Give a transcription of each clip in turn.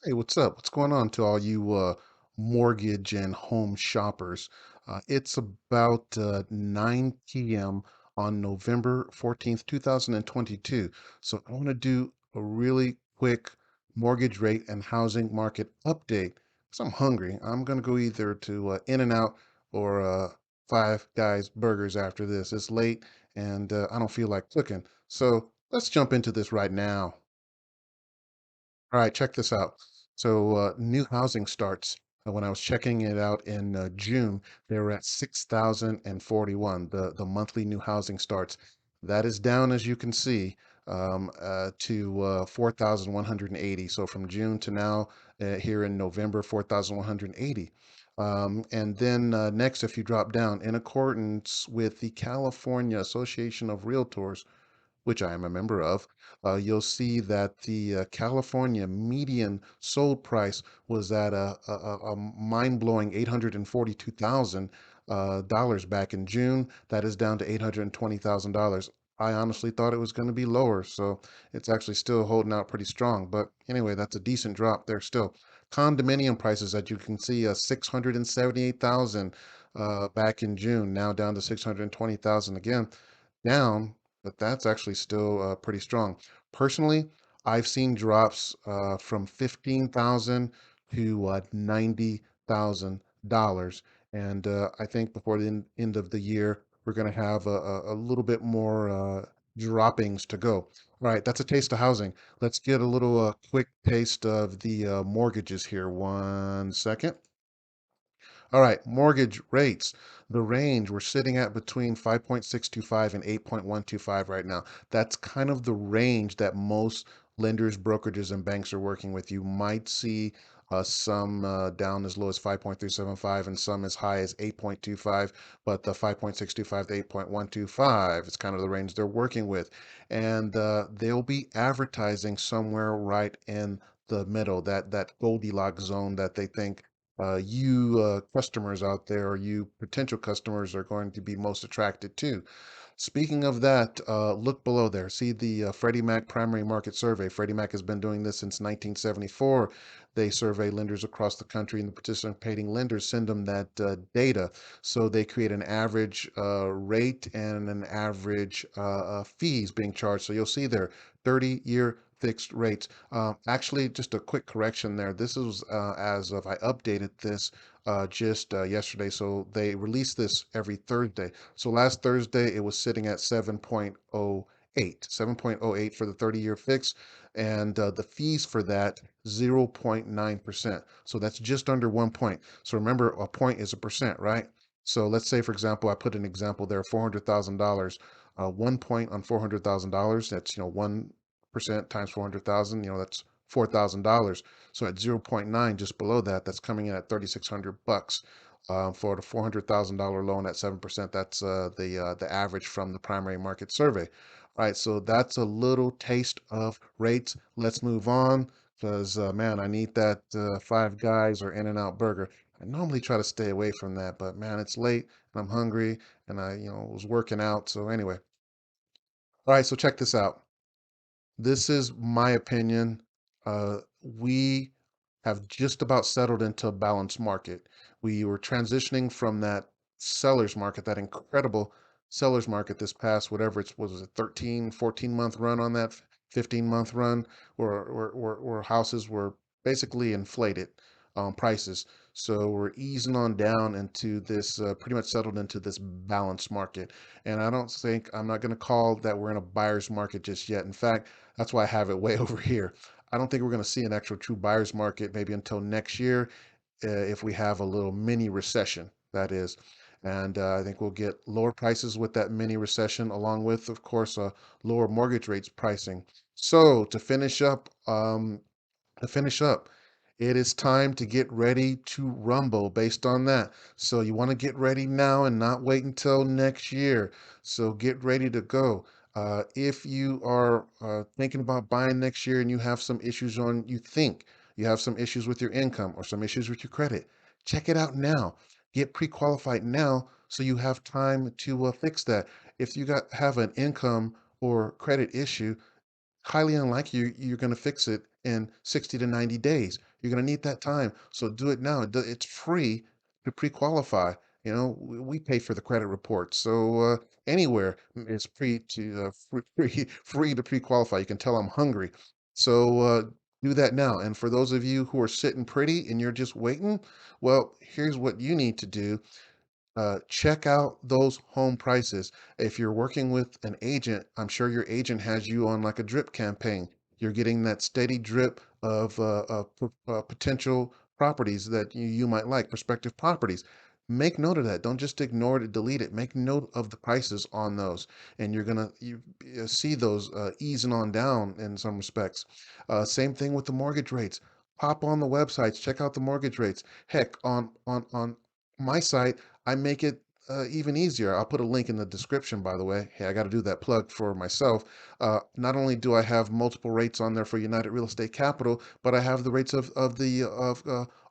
Hey, what's up? What's going on to all you mortgage and home shoppers? It's about 9 p.m. on November 14th, 2022. So I want to do a really quick mortgage rate and housing market update because I'm hungry. I'm going to go either to In-N-Out or Five Guys Burgers after this. It's late and I don't feel like cooking. So let's jump into this right now. All right, check this out. So, new housing starts. When I was checking it out in June, they were at 6,041, the monthly new housing starts. That is down, as you can see, to 4,180. So from June to now, here in November, 4,180. And then next, if you drop down, in accordance with the California Association of Realtors, which I am a member of, you'll see that the California median sold price was at a mind-blowing $842,000 dollars back in June. That is down to $820,000. I honestly thought it was going to be lower, so it's actually still holding out pretty strong. But anyway, that's a decent drop there still. Condominium prices that you can see 678,000 back in June, now down to 620,000 again, down, but that's actually still pretty strong. Personally, I've seen drops from 15,000 to $90,000, and I think before the end of the year, we're going to have a little bit more droppings to go. All right, that's a taste of housing. Let's get a little quick taste of the mortgages here. 1 second. All right, mortgage rates. The range we're sitting at between 5.625 and 8.125 right now. That's kind of the range that most lenders, brokerages, and banks are working with. You might see some down as low as 5.375 and some as high as 8.25, but the 5.625 to 8.125 is kind of the range they're working with. And they'll be advertising somewhere right in the middle, that Goldilocks zone that they think you customers out there, or you potential customers, are going to be most attracted to. Speaking of that, look below there. See the Freddie Mac primary market survey. Freddie Mac has been doing this since 1974. They survey lenders across the country, and the participating lenders send them that data. So they create an average rate and an average fees being charged. So you'll see there 30-year fixed rates. Actually, just a quick correction there. This is as of I updated this just yesterday. So they release this every Thursday. So last Thursday, it was sitting at 7.08, 7.08 for the 30-year fix, and the fees for that 0.9%. So that's just under 1 point. So remember, a point is a percent, right? So let's say, for example, I put an example there, $400,000, 1 point on $400,000. That's 1% times 400,000. That's $4,000. So at 0.9, just below that, that's coming in at 3,600 bucks for the $400,000 loan at 7%. That's the average from the primary market survey. All right, so that's a little taste of rates. Let's move on because man, I need that Five Guys or In-N-Out burger. I normally try to stay away from that, but man, it's late and I'm hungry and I, was working out. So anyway, all right, so check this out. This is my opinion. We have just about settled into a balanced market. We were transitioning from that seller's market, that incredible seller's market this past, whatever it was, a 13, 14-month run on that 15-month run where houses were basically inflated prices. So we're easing on down into this, pretty much settled into this balanced market. And I'm not going to call that we're in a buyer's market just yet. In fact, that's why I have it way over here. I don't think we're going to see an actual true buyer's market maybe until next year, if we have a little mini recession, that is. And I think we'll get lower prices with that mini recession, along with, of course, lower mortgage rates pricing. So to finish up, it is time to get ready to rumble based on that. So you want to get ready now and not wait until next year. So get ready to go. If you are thinking about buying next year and you think you have some issues with your income or some issues with your credit, check it out now. Get pre-qualified now so you have time to fix that. If you have an income or credit issue, highly unlikely you're going to fix it in 60 to 90 days. You're going to need that time. So do it now. It's free to pre-qualify. You know, we pay for the credit report. So anywhere it's free to free to pre-qualify. You can tell I'm hungry. So do that now. And for those of you who are sitting pretty and you're just waiting, well, here's what you need to do. Check out those home prices. If you're working with an agent, I'm sure your agent has you on like a drip campaign. You're getting that steady drip of potential properties that you might like, prospective properties. Make note of that. Don't just ignore it, delete it. Make note of the prices on those, and you see those easing on down in some respects. Same thing with the mortgage rates. Pop on the websites, check out the mortgage rates. Heck, on my site, I make it even easier. I'll put a link in the description, by the way. Hey, I got to do that plug for myself. Not only do I have multiple rates on there for United Real Estate Capital, but I have the rates of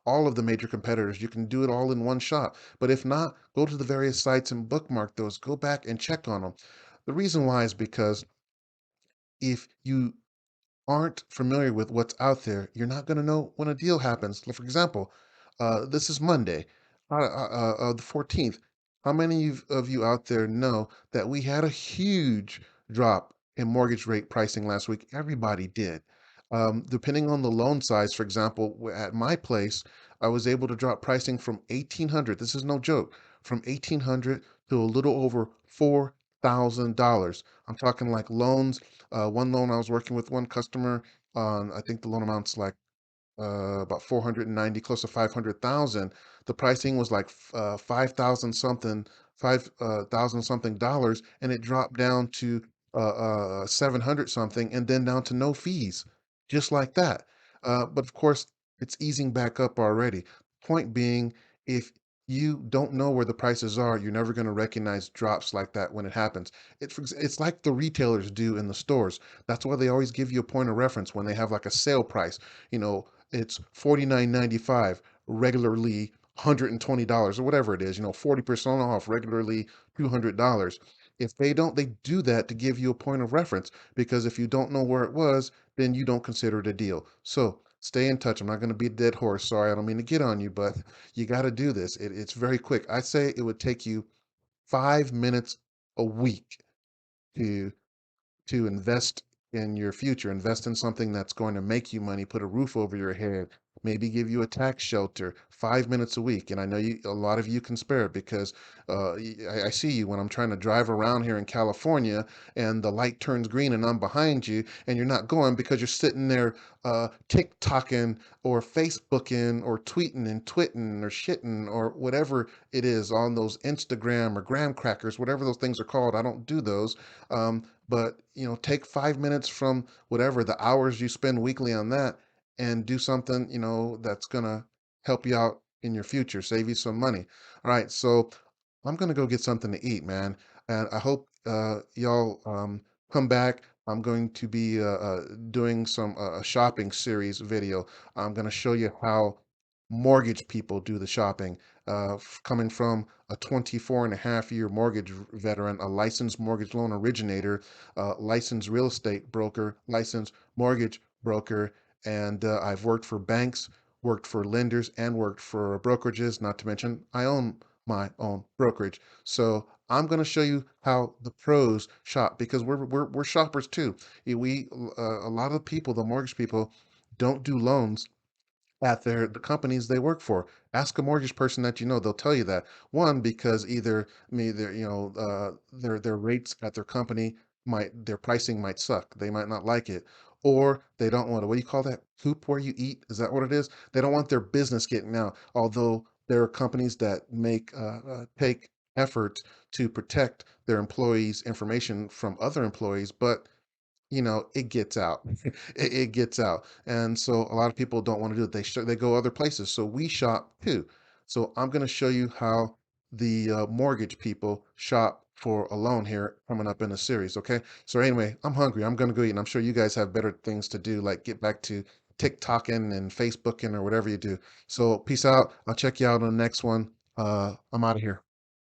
all of the major competitors. You can do it all in one shot. But if not, go to the various sites and bookmark those. Go back and check on them. The reason why is because if you aren't familiar with what's out there, you're not going to know when a deal happens. Like, for example, this is Monday, the 14th. How many of you out there know that we had a huge drop in mortgage rate pricing last week? Everybody did. Depending on the loan size, for example, at my place, I was able to drop pricing from 1,800. This is no joke, from 1,800 to a little over $4,000. I'm talking like loans. One loan I was working with one customer on, I think the loan amount's like about 490, close to 500,000. The pricing was like 5,000 something, 5,000 something dollars, and it dropped down to 700 something, and then down to no fees, just like that. But of course, it's easing back up already. Point being, if you don't know where the prices are, you're never going to recognize drops like that when it happens. It's like the retailers do in the stores. That's why they always give you a point of reference when they have like a sale price. You know, it's 49.95, regularly $120 or whatever it is, 40% off, regularly $200. If they do that to give you a point of reference, because if you don't know where it was, then you don't consider it a deal. So stay in touch. I'm not going to be a dead horse. Sorry, I don't mean to get on you, but you got to do this. It's very quick. I say it would take you 5 minutes a week to invest in your future, invest in something that's going to make you money, put a roof over your head, maybe give you a tax shelter, 5 minutes a week. And I know a lot of you can spare it because I see you when I'm trying to drive around here in California and the light turns green and I'm behind you and you're not going because you're sitting there TikToking or Facebooking or tweeting and twitting or shitting or whatever it is on those Instagram or graham crackers, whatever those things are called. I don't do those. But take 5 minutes from whatever the hours you spend weekly on that and do something, that's gonna help you out in your future, save you some money. All right, so I'm gonna go get something to eat, man. And I hope y'all come back. I'm going to be doing some a shopping series video. I'm gonna show you how mortgage people do the shopping. Coming from a 24 and a half year mortgage veteran, a licensed mortgage loan originator, licensed real estate broker, licensed mortgage broker, and I've worked for banks, worked for lenders, and worked for brokerages. Not to mention, I own my own brokerage. So I'm going to show you how the pros shop because we're shoppers too. A lot of people, the mortgage people, don't do loans at the companies they work for. Ask a mortgage person that you know; they'll tell you that. One, because either their their rates at their company their pricing might suck. They might not like it, or they don't want to. What do you call that? Poop where you eat? Is that what it is? They don't want their business getting out. Although there are companies that take effort to protect their employees' information from other employees, but it gets out. It gets out. And so a lot of people don't want to do it. They go other places. So we shop too. So I'm going to show you how the mortgage people shop for a loan here coming up in a series. Okay. So anyway, I'm hungry. I'm going to go eat. And I'm sure you guys have better things to do, like get back to TikToking and Facebooking or whatever you do. So peace out. I'll check you out on the next one. I'm out of here.